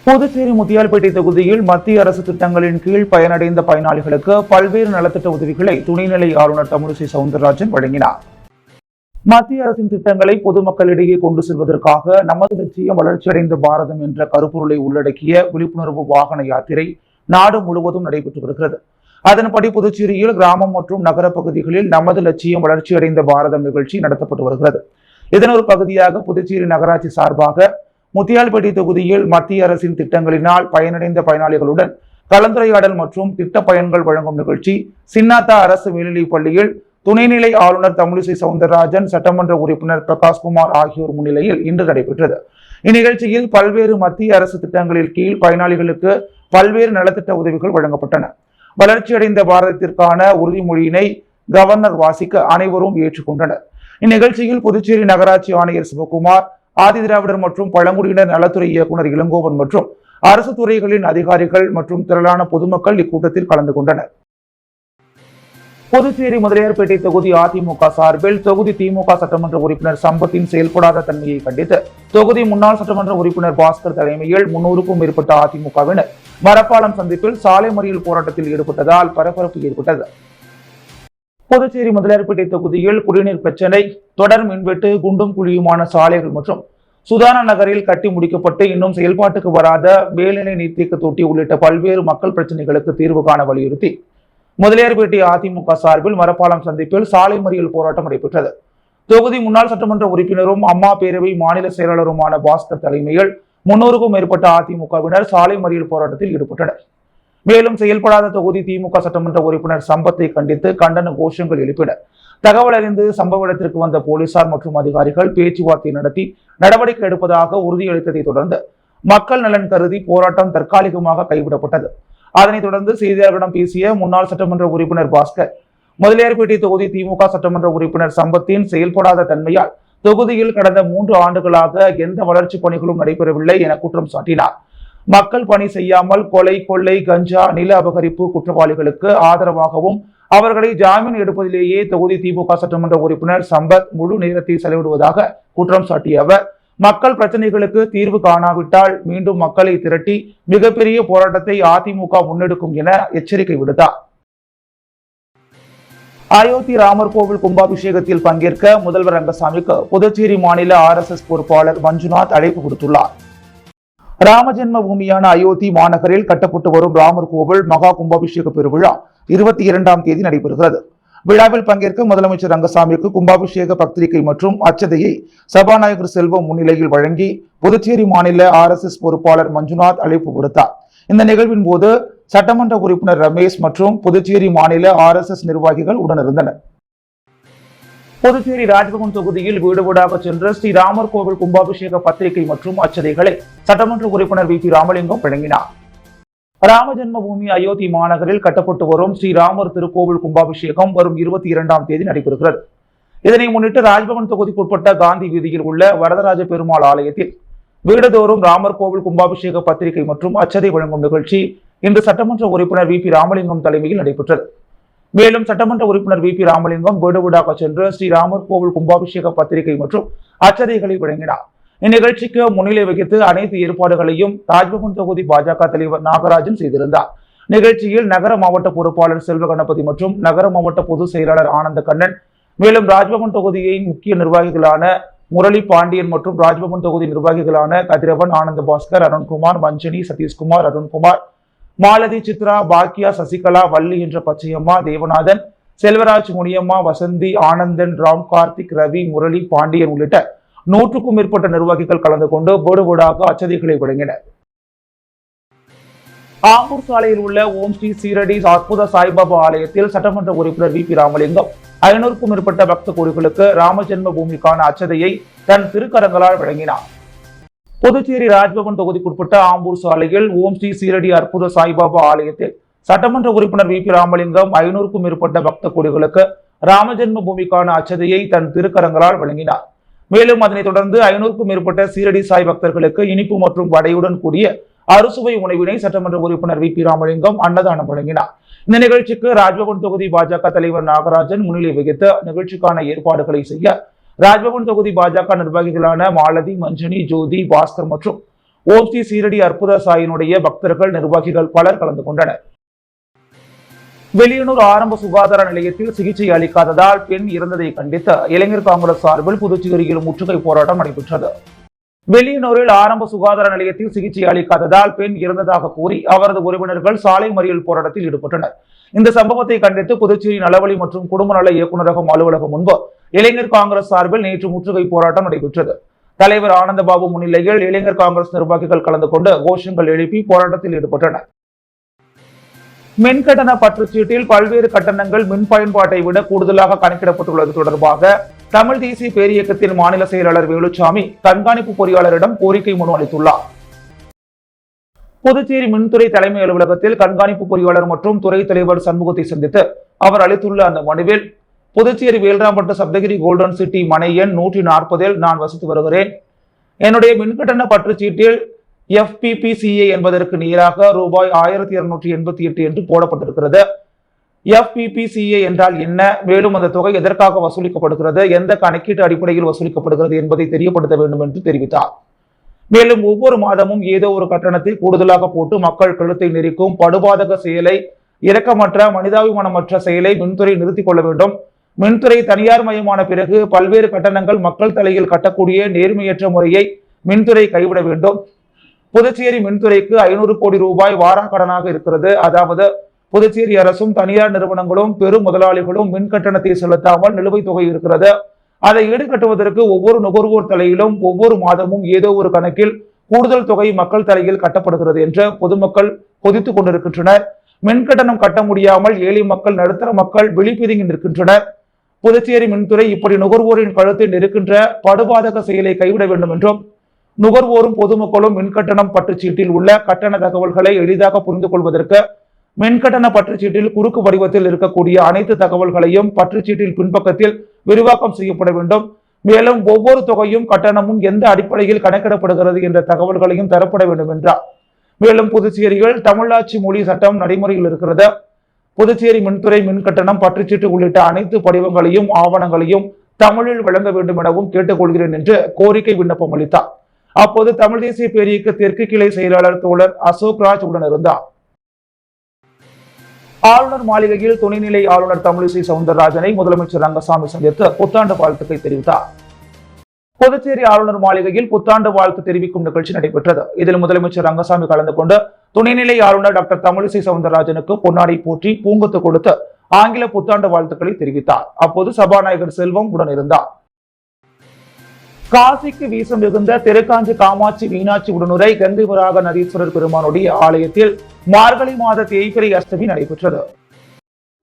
புதுச்சேரி முத்தியால்பேட்டை தொகுதியில் மத்திய அரசு திட்டங்களின் கீழ் பயனடைந்த பயனாளிகளுக்கு பல்வேறு நலத்திட்ட உதவிகளை துணைநிலை ஆளுநர் தமிழிசை சவுந்தரராஜன் வழங்கினார். மத்திய அரசின் திட்டங்களை பொதுமக்களிடையே கொண்டு செல்வதற்காக நமது லட்சியம் வளர்ச்சியடைந்த பாரதம் என்ற கருப்பொருளை உள்ளடக்கிய விழிப்புணர்வு வாகன யாத்திரை நாடு முழுவதும் நடைபெற்று வருகிறது. அதன்படி புதுச்சேரியில் கிராமம் மற்றும் நகர பகுதிகளில் நமது லட்சியம் வளர்ச்சியடைந்த பாரதம் நிகழ்ச்சி நடத்தப்பட்டு வருகிறது. இதன் ஒரு பகுதியாக புதுச்சேரி நகராட்சி சார்பாக முத்தியால்பேட்டை தொகுதியில் மத்திய அரசின் திட்டங்களினால் பயனடைந்த பயனாளிகளுடன் கலந்துரையாடல் மற்றும் திட்ட பயன்கள் வழங்கும் நிகழ்ச்சி சின்னாத்தா அரசு மேல்நிலைப் பள்ளியில் துணைநிலை ஆளுநர் தமிழிசை சவுந்தரராஜன், சட்டமன்ற உறுப்பினர் பிரகாஷ்குமார் ஆகியோர் முன்னிலையில் இன்று நடைபெற்றது. இந்நிகழ்ச்சியில் பல்வேறு மத்திய அரசு திட்டங்களின் கீழ் பயனாளிகளுக்கு பல்வேறு நலத்திட்ட உதவிகள் வழங்கப்பட்டன. வளர்ச்சியடைந்த பாரதத்திற்கான உறுதிமொழியினை கவர்னர் வாசிக்க அனைவரும் ஏற்றுக்கொண்டனர். இந்நிகழ்ச்சியில் புதுச்சேரி நகராட்சி ஆணையர் சிவகுமார், ஆதிதிராவிடர் மற்றும் பழங்குடியினர் நலத்துறை இயக்குநர் இளங்கோவன் மற்றும் அரசு துறைகளின் அதிகாரிகள் மற்றும் திரளான பொதுமக்கள் இக்கூட்டத்தில் கலந்து கொண்டனர். புதுச்சேரி முதலியார்பேட்டை தொகுதி அதிமுக சார்பில் தொகுதி திமுக சட்டமன்ற உறுப்பினர் சம்பத்தின் செயல்படாத தன்மையை கண்டித்து தொகுதி முன்னாள் சட்டமன்ற உறுப்பினர் பாஸ்கர் தலைமையில் 300க்கும் மேற்பட்ட அதிமுகவினர் மரப்பாலம் சந்திப்பில் சாலை மறியல் போராட்டத்தில் ஈடுபட்டதால் பரபரப்பு ஏற்பட்டது. புதுச்சேரி முதலியார்பேட்டை தொகுதியில் குடிநீர் பிரச்சினை, தொடர் மின்வெட்டு, குண்டும் குழியுமான சாலைகள் மற்றும் சுதான நகரில் கட்டி முடிக்கப்பட்டு இன்னும் செயல்பாட்டுக்கு வராத மேல்நிலை நீர்த்தேக்க தொட்டி உள்ளிட்ட பல்வேறு மக்கள் பிரச்சனைகளுக்கு தீர்வு காண வலியுறுத்தி முதலியார்பேட்டை அதிமுக சார்பில் மரப்பாலம் சந்திப்பில் சாலை மறியல் போராட்டம் நடைபெற்றது. தொகுதி முன்னாள் சட்டமன்ற உறுப்பினரும் அம்மா பேரவை மாநில செயலாளருமான பாஸ்கர் தலைமையில் 300க்கும் மேற்பட்ட அதிமுகவினர் சாலை மறியல் போராட்டத்தில் ஈடுபட்டனர். மேலும் செயல்படாத தொகுதி திமுக சட்டமன்ற உறுப்பினர் சம்பத்தை கண்டித்து கண்டன கோஷங்கள் எழுப்பினர். தகவல் அறிந்து சம்பவ இடத்திற்கு வந்த போலீசார் மற்றும் அதிகாரிகள் பேச்சுவார்த்தை நடத்தி நடவடிக்கை எடுப்பதாக உறுதியளித்ததை தொடர்ந்து மக்கள் நலன் கருதி போராட்டம் தற்காலிகமாக கைவிடப்பட்டது. அதனைத் தொடர்ந்து செய்தியாளர்களிடம் பேசிய முன்னாள் சட்டமன்ற உறுப்பினர் பாஸ்கர், முதலியார்பேட்டை தொகுதி திமுக சட்டமன்ற உறுப்பினர் சம்பத்தின் செயல்படாத தன்மையால் தொகுதியில் கடந்த 3 ஆண்டுகளாக எந்த வளர்ச்சி பணிகளும் நடைபெறவில்லை என குற்றம் சாட்டினார். மக்கள் பணி செய்யாமல் கொலை, கொள்ளை, கஞ்சா, நில அபகரிப்பு குற்றவாளிகளுக்கு ஆதரவாகவும் அவர்களை ஜாமீன் எடுப்பதிலேயே தொகுதி திமுக சட்டமன்ற உறுப்பினர் சம்பத் முழு நேரத்தை செலவிடுவதாக குற்றம் சாட்டிய அவர், மக்கள் பிரச்சனைகளுக்கு தீர்வு காணாவிட்டால் மீண்டும் மக்களை திரட்டி மிகப்பெரிய போராட்டத்தை அதிமுக முன்னெடுக்கும் என எச்சரிக்கை விடுத்தார். அயோத்தி ராமர் கோவில் கும்பாபிஷேகத்தில் பங்கேற்க முதல்வர் ரங்கசாமிக்கு புதுச்சேரி மாநில RSS பொறுப்பாளர் மஞ்சுநாத் அழைப்பு விடுத்துள்ளார். ராமஜென்ம பூமியான அயோத்தி மாநகரில் கட்டப்பட்டு வரும் ராமர் கோவில் மகா கும்பாபிஷேக பெருவிழா 22ஆம் தேதி நடைபெறுகிறது. விழாவில் பங்கேற்க முதலமைச்சர் ரங்கசாமிக்கு கும்பாபிஷேக பத்திரிகை மற்றும் அச்சதையை சபாநாயகர் செல்வம் முன்னிலையில் வழங்கி புதுச்சேரி மாநில RSS பொறுப்பாளர் மஞ்சுநாத் அழைப்பு விடுத்தார். இந்த நிகழ்வின் போது சட்டமன்ற உறுப்பினர் ரமேஷ் மற்றும் புதுச்சேரி மாநில RSS நிர்வாகிகள் உடனிருந்தனர். புதுச்சேரி ராஜ்பவன் தொகுதியில் வீடு வீடாக சென்று ஸ்ரீராமர் கோவில் கும்பாபிஷேக பத்திரிகை மற்றும் அச்சதைகளை சட்டமன்ற உறுப்பினர் VP ராமலிங்கம் வழங்கினார். ராமஜென்ம பூமி அயோத்தி மாநகரில் கட்டப்பட்டு வரும் ஸ்ரீராமர் திருக்கோவில் கும்பாபிஷேகம் வரும் 22ஆம் தேதி நடைபெறுகிறது. இதனை முன்னிட்டு ராஜ்பவன் தொகுதிக்குட்பட்ட காந்தி வீதியில் உள்ள வரதராஜ பெருமாள் ஆலயத்தில் வீடுதோறும் ராமர் கோவில் கும்பாபிஷேக பத்திரிகை மற்றும் அச்சதை வழங்கும் நிகழ்ச்சி இன்று சட்டமன்ற உறுப்பினர் VP ராமலிங்கம் தலைமையில் நடைபெற்றது. மேலும் சட்டமன்ற உறுப்பினர் VP ராமலிங்கம் வீடு வீடாக சென்று ஸ்ரீராமர் கோவில் கும்பாபிஷேக பத்திரிகை மற்றும் அச்சதைகளை வழங்கினார். இந்நிகழ்ச்சிக்கு முன்னிலை வகித்து அனைத்து ஏற்பாடுகளையும் ராஜ்பவன் தொகுதி பாஜக தலைவர் நாகராஜன் செய்திருந்தார். நிகழ்ச்சியில் நகர மாவட்ட பொறுப்பாளர் செல்வ கணபதி மற்றும் நகர மாவட்ட பொதுச் செயலாளர் ஆனந்த கண்ணன், மேலும் ராஜ்பவன் தொகுதியின் முக்கிய நிர்வாகிகளான முரளி பாண்டியன் மற்றும் ராஜ்பவன் தொகுதி நிர்வாகிகளான கதிரவன், ஆனந்த பாஸ்கர், அருண்குமார், மஞ்சனி, சதீஷ்குமார், அருண்குமார், மாலதி, சித்ரா, பாக்கியா, சசிகலா, வள்ளி என்ற பச்சையம்மா, தேவநாதன், செல்வராஜ், முனியம்மா, வசந்தி, ஆனந்தன், ராம், கார்த்திக், ரவி, முரளி பாண்டியன் உள்ளிட்ட 100க்கும் மேற்பட்ட நிர்வாகிகள் கலந்து கொண்டு வீடு வீடாக அச்சதைகளை வழங்கினர். ஆம்பூர் சாலையில் உள்ள ஓம் ஸ்ரீ சீரடி அற்புத சாய்பாபா ஆலயத்தில் சட்டமன்ற உறுப்பினர் VP ராமலிங்கம் 500க்கும் மேற்பட்ட பக்த கோடிகளுக்கு ராமஜென்ம பூமிக்கான அச்சதையை தன் திருக்கரங்களால் வழங்கினார். புதுச்சேரி ராஜ்பவன் தொகுதிக்குட்பட்ட ஆம்பூர் சாலையில் ஓம் ஸ்ரீ சீரடி அற்புத சாய்பாபா ஆலயத்தில் சட்டமன்ற உறுப்பினர் VP ராமலிங்கம் 500க்கும் மேற்பட்ட பக்த கோடிகளுக்கு ராமஜென்ம பூமிக்கான அச்சதையை தன் திருக்கரங்களால் வழங்கினார். மேலும் அதனைத் தொடர்ந்து 500க்கும் மேற்பட்ட சீரடி சாய் பக்தர்களுக்கு இனிப்பு மற்றும் வடையுடன் கூடிய அறுசுவை உணவினை சட்டமன்ற உறுப்பினர் VP ராமலிங்கம் அன்னதானம் வழங்கினார். இந்த நிகழ்ச்சிக்கு ராஜ்பவன் தொகுதி பாஜக தலைவர் நாகராஜன் முன்னிலை வகித்து நிகழ்ச்சிக்கான ஏற்பாடுகளை செய்ய ராஜ்பவன் தொகுதி பாஜக நிர்வாகிகளான மாலதி, மஞ்சனி, ஜோதி, பாஸ்கர் மற்றும் ஓம் ஸ்ரீ சீரடி அற்புத சாயினுடைய பக்தர்கள், நிர்வாகிகள் பலர் கலந்து கொண்டனர். வெளியனூர் ஆரம்ப சுகாதார நிலையத்தில் சிகிச்சை அளிக்காததால் பெண் இறந்ததை கண்டித்து இளைஞர் காங்கிரஸ் சார்பில் புதுச்சேரியில் முற்றுகை போராட்டம் நடைபெற்றது. வெளியனூரில் ஆரம்ப சுகாதார நிலையத்தில் சிகிச்சை அளிக்காததால் பெண் இறந்ததாக கூறி அவரது உறவினர்கள் சாலை மறியல் போராட்டத்தில் ஈடுபட்டனர். இந்த சம்பவத்தை கண்டித்து புதுச்சேரி நலவழி மற்றும் குடும்ப நல இயக்குநரகம் அலுவலகம் முன்பு இளைஞர் காங்கிரஸ் சார்பில் நேற்று முற்றுகை போராட்டம் நடைபெற்றது. தலைவர் ஆனந்தபாபு முன்னிலையில் இளைஞர் காங்கிரஸ் நிர்வாகிகள் கலந்து கொண்டு கோஷங்கள் எழுப்பி போராட்டத்தில் ஈடுபட்டனர். மின்கட்டண பற்றுச்சீட்டில் பல்வேறு கட்டணங்கள் மின் பயன்பாட்டை விட கூடுதலாக கணக்கிடப்பட்டுள்ளது தொடர்பாக தமிழ் தேசிய பேரியக்கத்தின் மாநில செயலாளர் வேலுச்சாமி கண்காணிப்பு பொறியாளரிடம் கோரிக்கை மனு அளித்துள்ளார். புதுச்சேரி மின்துறை தலைமை அலுவலகத்தில் கண்காணிப்பு பொறியாளர் மற்றும் துறை தலைவர் சண்முகத்தை சந்தித்து அவர் அளித்துள்ள அந்த மனுவில், புதுச்சேரி வேல்ராம்பட்டு சப்தகிரி கோல்டன் சிட்டி மனை எண் 140 நான் வசித்து வருகிறேன். என்னுடைய மின்கட்டண பற்றுச்சீட்டில் FPPCA என்பதற்கு நேராக ரூபாய் 1288 என்று போடப்பட்டிருக்கிறது. FPPCA என்றால் என்ன, மேலும் அந்த தொகை எதற்காக வசூலிக்கப்படுகிறது, எந்த கணக்கீட்டு அடிப்படையில் வசூலிக்கப்படுகிறது என்பதை தெரியப்படுத்த வேண்டும் என்று தெரிவித்தார். மேலும் ஒவ்வொரு மாதமும் ஏதோ ஒரு கட்டணத்தை கூடுதலாக போட்டு மக்கள் கழுத்தை நெரிக்கும் படுபாதக செயலை, இரக்கமற்ற மனிதாபிமானமற்ற செயலை மின்துறை நிறுத்திக் கொள்ள வேண்டும். மின்துறை தனியார் மயமான பிறகு பல்வேறு கட்டணங்கள் மக்கள் தலையில் கட்டக்கூடிய நேர்மையற்ற முறையை மின்துறை கைவிட வேண்டும். புதுச்சேரி மின்துறைக்கு 500 கோடி ரூபாய் வாரா கடனாக இருக்கிறது. அதாவது புதுச்சேரி அரசும் தனியார் நிறுவனங்களும் பெரும் முதலாளிகளும் மின் கட்டணத்தை செலுத்தாமல் நிலுவைத் தொகை இருக்கிறது. அதை ஈடுகட்டுவதற்கு ஒவ்வொரு நுகர்வோர் தலையிலும் ஒவ்வொரு மாதமும் ஏதோ ஒரு கணக்கில் கூடுதல் தொகை மக்கள் தலையில் கட்டப்படுகிறது என்று பொதுமக்கள் கொதித்துக் கொண்டிருக்கின்றனர். மின் கட்டணம் கட்ட முடியாமல் ஏழை மக்கள், நடுத்தர மக்கள் விழிப்பிதுங்கி நிற்கின்றனர். புதுச்சேரி மின்துறை இப்படி நுகர்வோரின் கழுத்தை நெருக்கின்ற படுபாதக செயலை கைவிட வேண்டும் என்றும், நுகர்வோரும் பொதுமக்களும் மின்கட்டணம் பற்றுச்சீட்டில் உள்ள கட்டண தகவல்களை எளிதாக புரிந்து கொள்வதற்கு மின்கட்டண பற்றுச்சீட்டில் குறுக்கு வடிவத்தில் இருக்கக்கூடிய அனைத்து தகவல்களையும் பற்றுச்சீட்டில் பின்பக்கத்தில் விரிவாக்கம் செய்யப்பட வேண்டும். மேலும் ஒவ்வொரு தொகையும் கட்டணமும் எந்த அடிப்படையில் கணக்கிடப்படுகிறது என்ற தகவல்களையும் தரப்பட வேண்டும் என்றார். மேலும் புதுச்சேரியில் தமிழாட்சி மொழி சட்டம் நடைமுறையில் இருக்கிறது. புதுச்சேரி மின்துறை மின்கட்டணம் பற்றுச்சீட்டு உள்ளிட்ட அனைத்து படிவங்களையும் ஆவணங்களையும் தமிழில் வழங்க வேண்டும் எனவும் கேட்டுக்கொள்கிறேன் என்று கோரிக்கை விண்ணப்பம் அளித்தார். அப்போது தமிழ் தேசிய பேரியக்க தெற்கு கிளை செயலாளர் தோழர் அசோக் ராஜ் உடன் இருந்தார். ஆளுநர் மாளிகையில் துணைநிலை ஆளுநர் தமிழிசை சவுந்தரராஜனை முதலமைச்சர் ரங்கசாமி சந்தித்து புத்தாண்டு வாழ்த்துக்களை தெரிவித்தார். புதுச்சேரி ஆளுநர் மாளிகையில் புத்தாண்டு வாழ்த்து தெரிவிக்கும் நிகழ்ச்சி நடைபெற்றது. இதில் முதலமைச்சர் ரங்கசாமி கலந்து கொண்டு துணைநிலை ஆளுநர் டாக்டர் தமிழிசை சவுந்தரராஜனுக்கு பொன்னாடை போற்றி பூங்கொத்து கொடுத்து ஆங்கில புத்தாண்டு வாழ்த்துக்களை தெரிவித்தார். அப்போது சபாநாயகர் செல்வம் உடன் இருந்தார். காசிக்கு வீசம் மிகுந்த திருக்காஞ்சி காமாட்சி மீனாட்சி உடனுரை கங்கை வராக நதீஸ்வரர் பெருமானுடைய ஆலயத்தில் மார்கழி மாத தேய்பிறை அஷ்டமி நடைபெற்றது.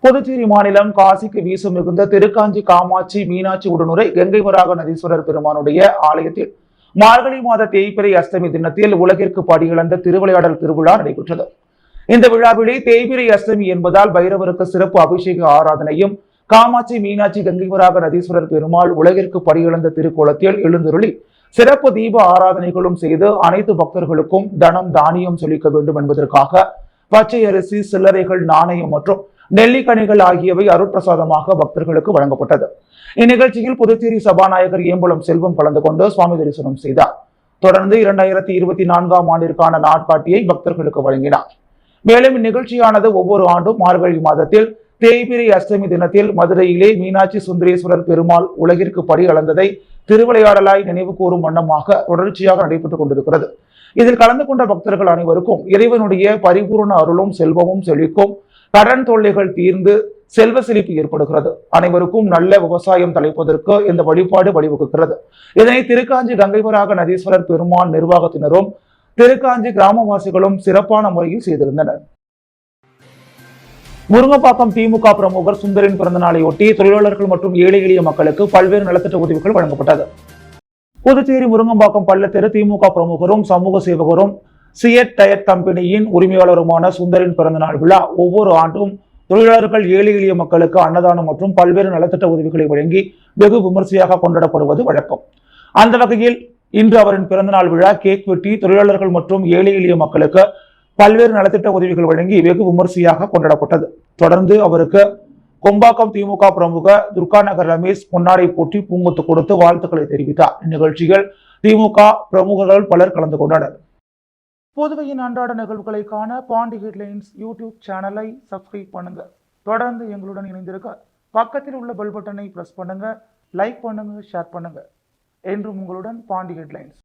புதுச்சேரி மாநிலம் காசிக்கு வீசம் மிகுந்த திருக்காஞ்சி காமாட்சி மீனாட்சி உடனுரை கங்கை வராக நதீஸ்வரர் பெருமானுடைய ஆலயத்தில் மார்கழி மாத தேய்பிறை அஷ்டமி தினத்தில் உலகிற்கு படியிழந்த திருவிளையாடல் திருவிழா நடைபெற்றது. இந்த விழாவிலே தேய்பிறை அஷ்டமி என்பதால் பைரவருக்கு சிறப்பு அபிஷேக ஆராதனையும், காமாட்சி மீனாட்சி கங்கைவராக நதீஸ்வரர் பெருமாள் உலகிற்கு படியிழந்த திருக்கோலத்தில் எழுந்தருளி சிறப்பு தீப ஆராதனைகளும் செய்து அனைத்து பக்தர்களுக்கும் தனம் தானியம் செலுத்த வேண்டும் என்பதற்காக பச்சை அரிசி, சில்லறைகள், நாணயம் மற்றும் நெல்லிக்கனிகள் ஆகியவை அருட்பிரசாதமாக பக்தர்களுக்கு வழங்கப்பட்டது. இந்நிகழ்ச்சியில் புதுச்சேரி சபாநாயகர் ஏம்பலம் செல்வம் கலந்து கொண்டு சுவாமி தரிசனம் செய்தார். தொடர்ந்து 2024ஆம் ஆண்டிற்கான நாட்காட்டியை பக்தர்களுக்கு வழங்கினார். மேலும் இந்நிகழ்ச்சியானது ஒவ்வொரு ஆண்டும் மார்கழி மாதத்தில் தேய்பிறை அஷ்டமி தினத்தில் மதுரையிலே மீனாட்சி சுந்தரேஸ்வரர் பெருமாள் உலகிற்கு படி அளந்ததை திருவிளையாடலாய் நினைவு கூறும் வண்ணமாக தொடர்ச்சியாக நடைபெற்றுக் கொண்டிருக்கிறது. இதில் கலந்து கொண்ட பக்தர்கள் அனைவருக்கும் இறைவனுடைய பரிபூர்ண அருளும் செல்வமும் செழிக்கும், கடன் தொல்லைகள் தீர்ந்து செல்வ செழிப்பு ஏற்படுகிறது. அனைவருக்கும் நல்ல விவசாயம் தலைப்பதற்கு இந்த வழிபாடு வழிவகுக்கிறது. இதனை திருக்காஞ்சி கங்கைவராக நதீஸ்வரர் பெருமாள் நிர்வாகத்தினரும் திருக்காஞ்சி கிராமவாசிகளும் சிறப்பான முறையில் செய்திருந்தனர். முருங்கப்பாக்கம் திமுக பிரமுகர் சுந்தரின் பிறந்த நாளையொட்டி தொழிலாளர்கள் மற்றும் ஏழை எளிய மக்களுக்கு பல்வேறு நலத்திட்ட உதவிகள் வழங்கப்பட்டது. புதுச்சேரி முருங்கம்பாக்கம் பள்ளத்தெரு திமுக பிரமுகரும் சமூக சேவகரும் சியட் டயர் கம்பெனியின் உரிமையாளருமான சுந்தரின் பிறந்தநாள் விழா ஒவ்வொரு ஆண்டும் தொழிலாளர்கள், ஏழை எளிய மக்களுக்கு அன்னதானம் மற்றும் பல்வேறு நலத்திட்ட உதவிகளை வழங்கி வெகு விமர்சையாக கொண்டாடப்படுவது வழக்கம். அந்த வகையில் இன்று அவரின் பிறந்தநாள் விழா கேக் வெட்டி தொழிலாளர்கள் மற்றும் ஏழை எளிய மக்களுக்கு பல்வேறு நலத்திட்ட உதவிகள் வழங்கி வெகு விமர்சையாக கொண்டாடப்பட்டது. தொடர்ந்து அவருக்கு கொம்பாக்கம் திமுக பிரமுக துர்காநகர் ரமேஷ் பொன்னாடை போற்றி பூங்கொத்து கொடுத்து வாழ்த்துக்களை தெரிவித்தார். இந்நிகழ்ச்சியில் திமுக பிரமுகர்கள் பலர் கலந்து கொண்டனர். புதுவையின் அன்றாட நிகழ்வுகளை காண பாண்டி ஹெட்லைன்ஸ் யூடியூப் சேனலை சப்ஸ்கிரைப் பண்ணுங்க. தொடர்ந்து எங்களுடன் இணைந்திருக்க பக்கத்தில் உள்ள பெல் பட்டனை பிரஸ் பண்ணுங்க, லைக் பண்ணுங்க, ஷேர் பண்ணுங்க. என்றும் உங்களுடன் பாண்டி ஹெட்லைன்ஸ்.